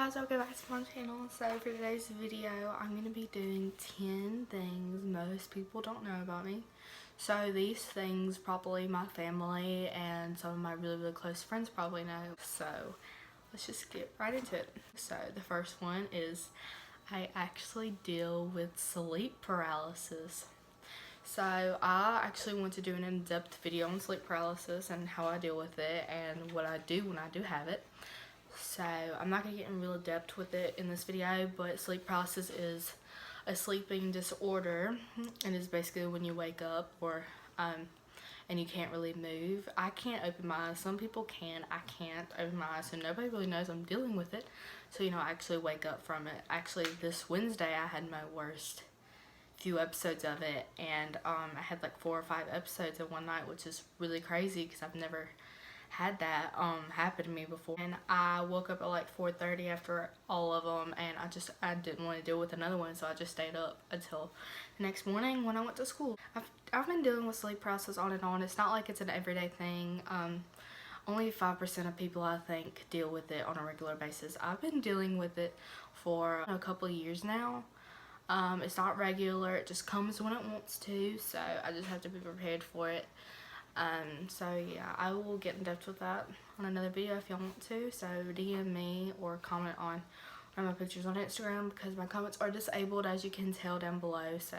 guys, welcome back to my channel. So for today's video, I'm going to be doing 10 things most people don't know about me. So these things probably my family and some of my really close friends probably know. So let's just get right into it. So the first one is I actually deal with sleep paralysis. So I actually want to do an in-depth video on sleep paralysis and how I deal with it and what I do when I do have it. So I'm not going to get in real depth with it in this video, but sleep paralysis is a sleeping disorder and is basically when you wake up and you can't really move. I can't open my eyes. Some people can. I can't open my eyes, so nobody really knows I'm dealing with it. So, I actually wake up from it. Actually, this Wednesday I had my worst few episodes of it, and I had like 4 or 5 episodes in one night, which is really crazy because I've never had that happen to me before. And I woke up at like 4:30 after all of them, and I didn't want to deal with another one, so I just stayed up until the next morning when I went to school. I've been dealing with sleep paralysis on and on. It's not like it's an everyday thing. Only 5% of people, I think, deal with it on a regular basis. I've been dealing with it for a couple of years now. It's not regular, it just comes when it wants to, so I just have to be prepared for it. So yeah, I will get in depth with that on another video if y'all want to. So DM me or comment on one of my pictures on Instagram because my comments are disabled, as you can tell down below. So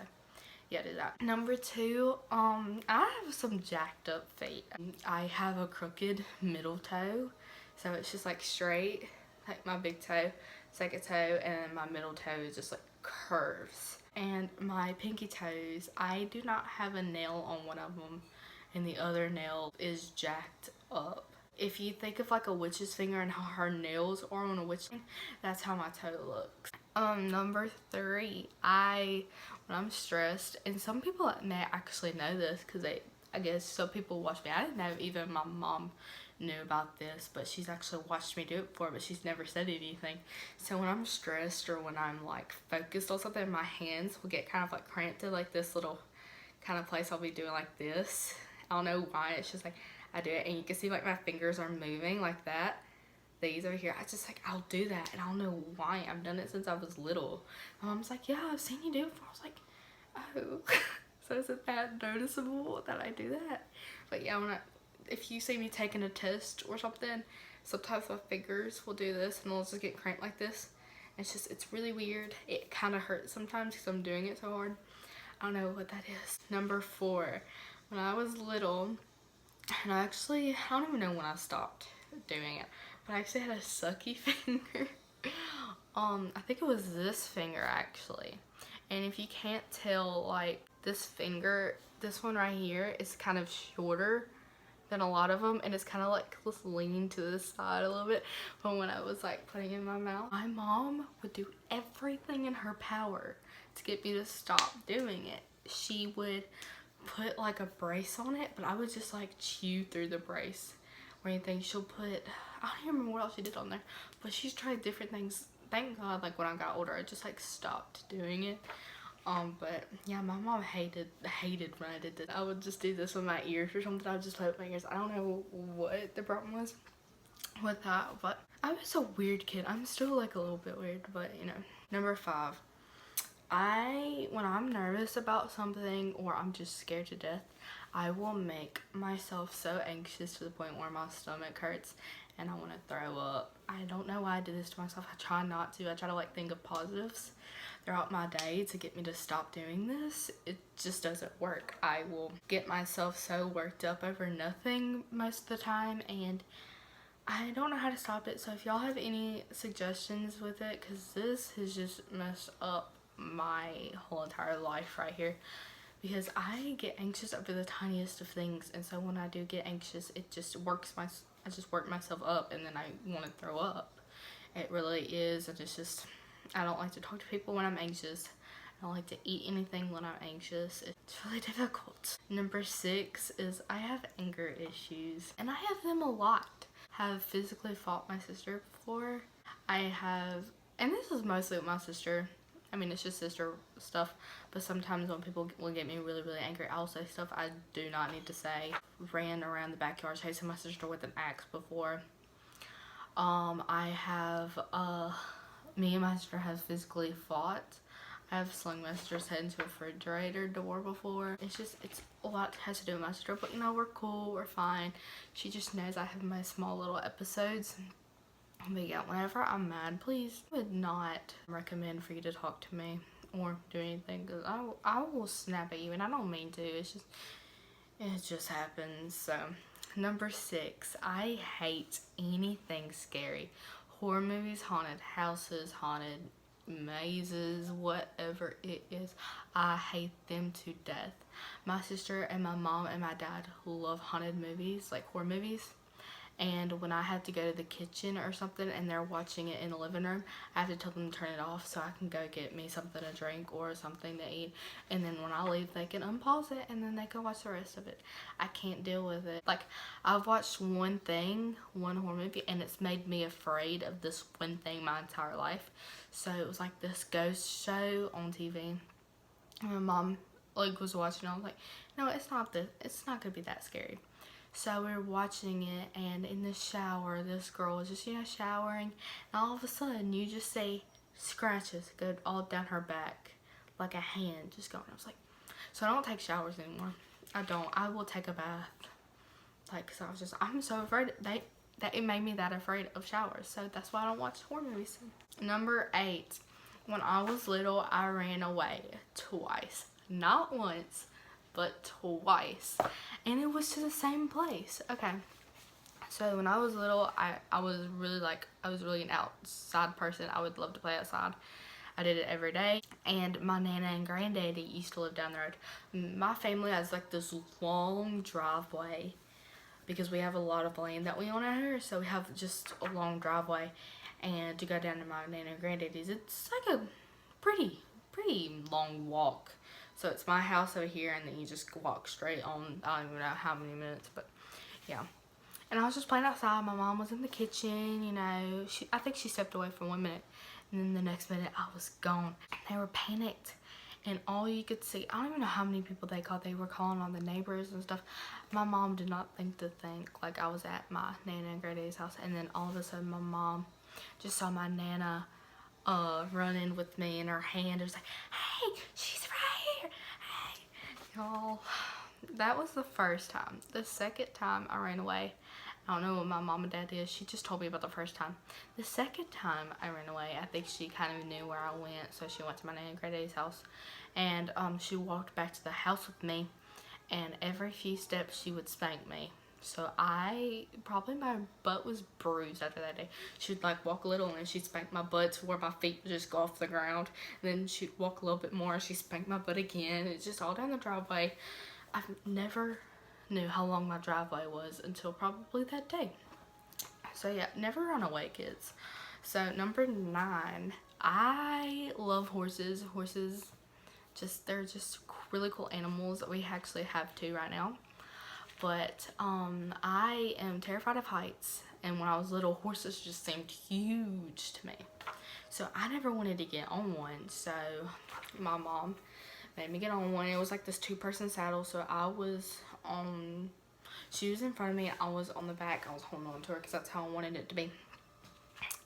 yeah, do that. Number 2, I have some jacked up feet. I have a crooked middle toe, so it's just like straight, like my big toe, second toe, and my middle toe is just like curves. And my pinky toes, I do not have a nail on one of them, and the other nail is jacked up. If you think of like a witch's finger and how her nails are on a witch finger, that's how my toe looks. Number 3, when I'm stressed, and some people may actually know this because I guess some people watch me. I didn't know even my mom knew about this, but she's actually watched me do it before, but she's never said anything. So when I'm stressed or when I'm like focused on something, my hands will get kind of like cramped to like this little kind of place. I'll be doing like this. I don't know why, it's just like I do it, and you can see like my fingers are moving like that. These over here, I'll do that, and I don't know why. I've done it since I was little. My mom's like, yeah, I've seen you do it before. I was like, oh. So is it that noticeable that I do that? But yeah, if you see me taking a test or something, sometimes my fingers will do this and they'll just get cramped like this. It's really weird. It kind of hurts sometimes because I'm doing it so hard. I don't know what that is. Number 4, when I was little, and I don't even know when I stopped doing it, but I actually had a sucky finger. I think it was this finger actually. And if you can't tell, like this finger, this one right here is kind of shorter than a lot of them, and it's kind of like just leaning to the side a little bit. But when I was like putting it in my mouth, my mom would do everything in her power to get me to stop doing it. She would put like a brace on it, but I would just like chew through the brace or anything. She'll put, I don't even remember what else she did on there, but she's tried different things. Thank God, like when I got older, I just like stopped doing it. But yeah, my mom hated when I did this. I would just do this with my ears or something. I would just play with my ears. I don't know what the problem was with that, but I was a weird kid. I'm still like a little bit weird, but Number 5, when I'm nervous about something or I'm just scared to death, I will make myself so anxious to the point where my stomach hurts and I want to throw up. I don't know why I do this to myself. I try not to. I try to like think of positives throughout my day to get me to stop doing this. It just doesn't work. I will get myself so worked up over nothing most of the time, and I don't know how to stop it. So if y'all have any suggestions with it, because this has just messed up my whole entire life right here, because I get anxious over the tiniest of things, and so when I do get anxious, it just I just work myself up, and then I want to throw up. It really is, and it's just, I don't like to talk to people when I'm anxious. I don't like to eat anything when I'm anxious. It's really difficult. Number 6 is I have anger issues, and I have them a lot. Have physically fought my sister before. And this is mostly with my sister. I mean, it's just sister stuff, but sometimes when people will get me really angry, I'll say stuff I do not need to say. Ran around the backyard chasing my sister with an axe before. I have, me and my sister have physically fought. I have slung my sister's head into a refrigerator door before. It's a lot has to do with my sister, but you know, we're cool, we're fine. She just knows I have my small little episodes. But yeah, whenever I'm mad, please, I would not recommend for you to talk to me or do anything, because I will snap at you, and I don't mean to. It just happens. So number 6, I hate anything scary. Horror movies, haunted houses, haunted mazes, whatever it is, I hate them to death. My sister and my mom and my dad love haunted movies, like horror movies. And when I have to go to the kitchen or something and they're watching it in the living room, I have to tell them to turn it off so I can go get me something to drink or something to eat. And then when I leave, they can unpause it and then they can watch the rest of it. I can't deal with it. Like, I've watched one horror movie, and it's made me afraid of this one thing my entire life. So it was like this ghost show on TV. And my mom was watching it. I was like, no, it's not gonna be that scary. So we were watching it, and in the shower, this girl was just, showering, and all of a sudden, you just see scratches go all down her back, like a hand just going. I was like, so I don't take showers anymore. I don't. I will take a bath. Cause I'm so afraid, that it made me that afraid of showers. So that's why I don't watch horror movies. Number 8, when I was little, I ran away twice. Not once, but twice, and it was to the same place. Okay, so when I was little, I was really an outside person. I would love to play outside. I did it every day, and my nana and granddaddy used to live down the road. My family has like this long driveway because we have a lot of land that we own out here, so we have just a long driveway. And to go down to my nana and granddaddy's, it's like a pretty long walk. So it's my house over here, and then you just walk straight on. I don't even know how many minutes, but yeah. And I was just playing outside. My mom was in the kitchen, I think she stepped away for 1 minute, and then the next minute I was gone. And they were panicked, and all you could see, I don't even know how many people they called. They were calling on the neighbors and stuff. My mom did not think like I was at my nana and granddaddy's house. And then all of a sudden, my mom just saw my nana running with me in her hand. It was like, hey, she's right here. Hey, y'all. That was the first time. The second time I ran away, I don't know what my mom and dad did. She just told me about the first time. The second time I ran away, I think she kind of knew where I went, so she went to my nana and granddaddy's house, and she walked back to the house with me, and every few steps she would spank me. So probably my butt was bruised after that day. She'd walk a little, and she'd spank my butt to where my feet would just go off the ground. And then she'd walk a little bit more, and she'd spank my butt again. It's just all down the driveway. I've never knew how long my driveway was until probably that day. So yeah, never run away, kids. So number 9, I love horses. Horses, they're just really cool animals. We actually have 2 right now. But I am terrified of heights, and when I was little, horses just seemed huge to me. So I never wanted to get on one, so my mom made me get on one. It was like this 2-person saddle, so she was in front of me, I was on the back. I was holding on to her because that's how I wanted it to be.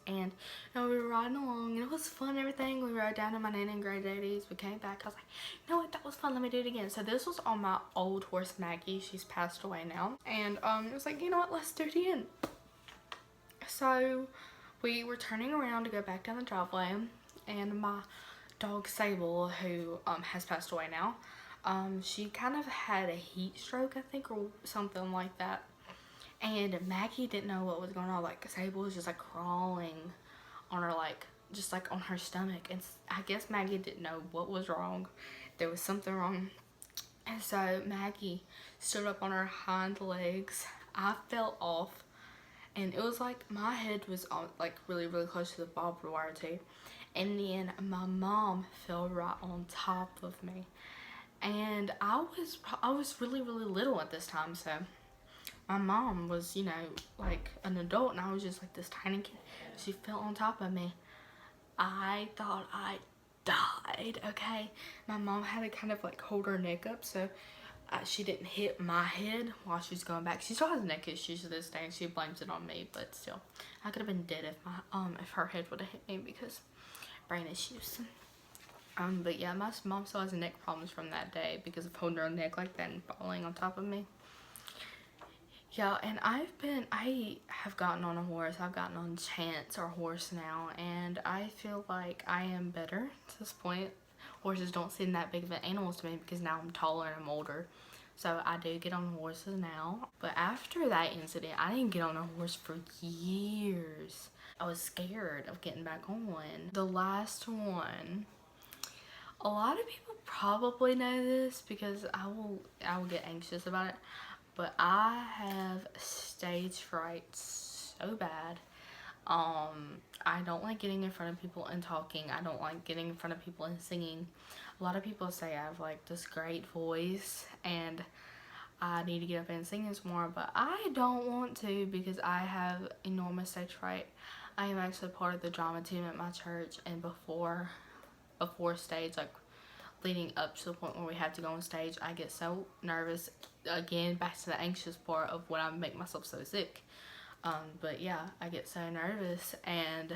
And we were riding along, and it was fun and everything. We rode down to my nana and granddaddy's. We came back. I was like, you know what, that was fun. Let me do it again. So this was on my old horse, Maggie. She's passed away now. And it was like, you know what, let's do it again. So we were turning around to go back down the driveway, and my dog, Sable, who has passed away now, she kind of had a heat stroke, I think, or something like that. And Maggie didn't know what was going on. Sable was just crawling on her, just on her stomach. And I guess Maggie didn't know what was wrong. There was something wrong. And so Maggie stood up on her hind legs. I fell off. And it was my head was really, really close to the barbed wire too. And then my mom fell right on top of me. And I was really, really little at this time, so my mom was, an adult, and I was just this tiny kid. She fell on top of me. I thought I died, okay? My mom had to kind of hold her neck up, so she didn't hit my head while she was going back. She still has neck issues to this day, and she blames it on me. But still, I could have been dead if her head would have hit me because brain issues. But yeah, my mom still has neck problems from that day because of holding her neck like that and falling on top of me. Yeah, and I have gotten on a horse. I've gotten on Chance, our horse now, and I feel like I am better to this point. Horses don't seem that big of an animals to me because now I'm taller and I'm older. So I do get on horses now. But after that incident, I didn't get on a horse for years. I was scared of getting back on. The last one, a lot of people probably know this because I will get anxious about it. But I have stage fright so bad. I don't like getting in front of people and talking. I don't like getting in front of people and singing. A lot of people say I have like this great voice and I need to get up and sing some more, but I don't want to because I have enormous stage fright. I am actually part of the drama team at my church, and before stage, like leading up to the point where we have to go on stage, I get so nervous. Again, back to the anxious part of when I make myself so sick. But yeah, I get so nervous and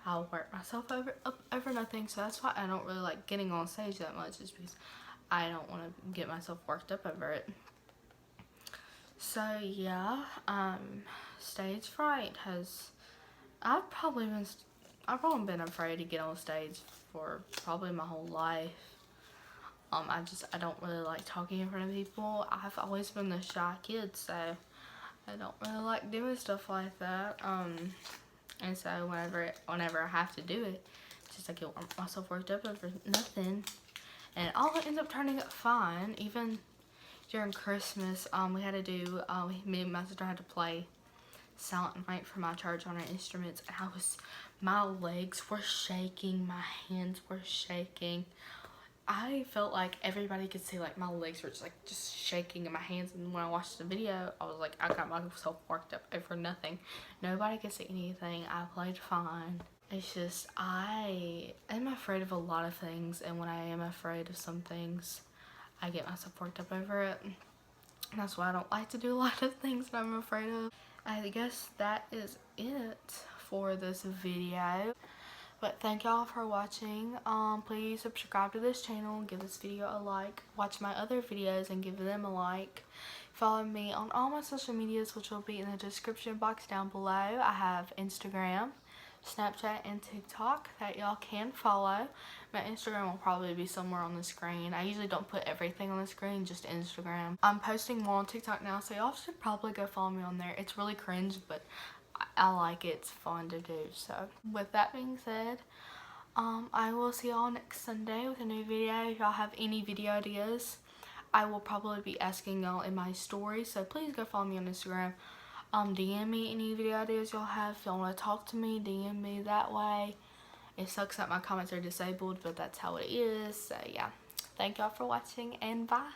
I'll work myself over nothing. So that's why I don't really like getting on stage that much, is because I don't want to get myself worked up over it. So yeah, stage fright I've probably been afraid to get on stage for probably my whole life. I don't really like talking in front of people. I've always been the shy kid, so I don't really like doing stuff like that. And so whenever I have to do it, just I get myself worked up over nothing. And all it ends up turning out fine. Even during Christmas, we had to do, me and my sister had to play Silent Night for my church on our instruments, and my legs were shaking, my hands were shaking. I felt like everybody could see like my legs were just shaking in my hands, and when I watched the video, I was like, I got myself worked up over nothing. Nobody could see anything. I played fine. It's just I am afraid of a lot of things, and when I am afraid of some things, I get myself worked up over it. And that's why I don't like to do a lot of things that I'm afraid of. I guess that is it for this video. But thank y'all for watching. Please subscribe to this channel, give this video a like, watch my other videos and give them a like. Follow me on all my social medias, which will be in the description box down below. I have Instagram, Snapchat, and TikTok that y'all can follow. My Instagram will probably be somewhere on the screen. I usually don't put everything on the screen, just Instagram. I'm posting more on TikTok now, so y'all should probably go follow me on there. It's really cringe, but I like it. It's fun to do. So with that being said, I will see y'all next Sunday with a new video. If y'all have any video ideas, I will probably be asking y'all in my story, so please go follow me on Instagram. DM me any video ideas y'all have. If y'all want to talk to me, DM me that way. It sucks that my comments are disabled, but that's how it is. So yeah, thank y'all for watching, and bye.